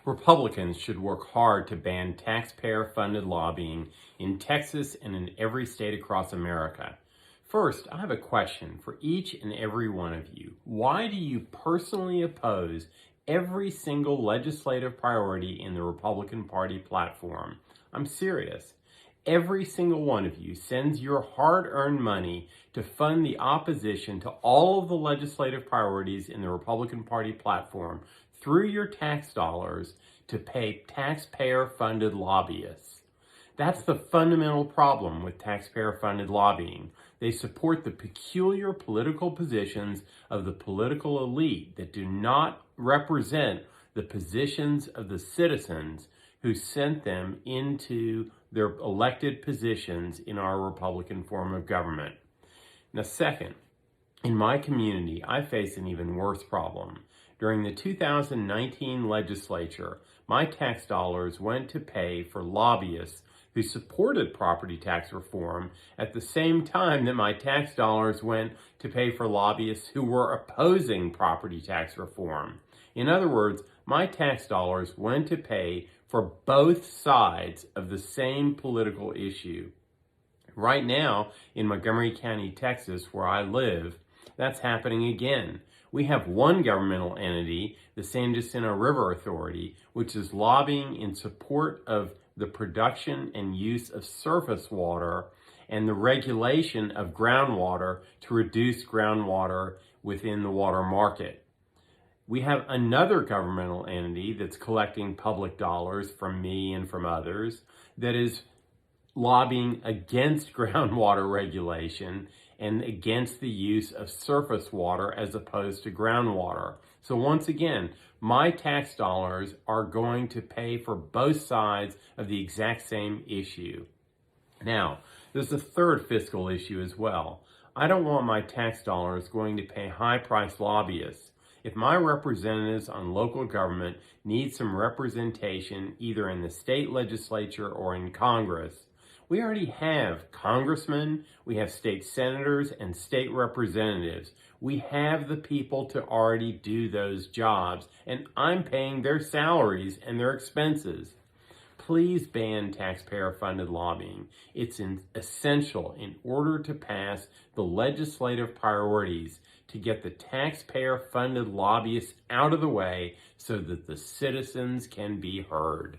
Republicans should work hard to ban taxpayer-funded lobbying in Texas and in every state across America. First, I have a question for each and every one of you. Why do you personally oppose every single legislative priority in the Republican Party platform? I'm serious. Every single one of you sends your hard-earned money to fund the opposition to all of the legislative priorities in the Republican Party platform through your tax dollars to pay taxpayer-funded lobbyists. That's the fundamental problem with taxpayer-funded lobbying. They support the peculiar political positions of the political elite that do not represent the positions of the citizens who sent them into their elected positions in our Republican form of government. Now, second, in my community, I face an even worse problem. During the 2019 legislature, my tax dollars went to pay for lobbyists who supported property tax reform at the same time that my tax dollars went to pay for lobbyists who were opposing property tax reform. In other words, my tax dollars went to pay for both sides of the same political issue. Right now, in Montgomery County, Texas, where I live, that's happening again. We have one governmental entity, the San Jacinto River Authority, which is lobbying in support of the production and use of surface water and the regulation of groundwater to reduce groundwater within the water market. We have another governmental entity that's collecting public dollars from me and from others that is lobbying against groundwater regulation and against the use of surface water as opposed to groundwater. So once again, my tax dollars are going to pay for both sides of the exact same issue. Now, there's a third fiscal issue as well. I don't want my tax dollars going to pay high-priced lobbyists. If my representatives on local government need some representation either in the state legislature or in Congress, we already have congressmen, we have state senators and state representatives. We have the people to already do those jobs, and I'm paying their salaries and their expenses. Please ban taxpayer-funded lobbying. It's essential in order to pass the legislative priorities to get the taxpayer-funded lobbyists out of the way so that the citizens can be heard.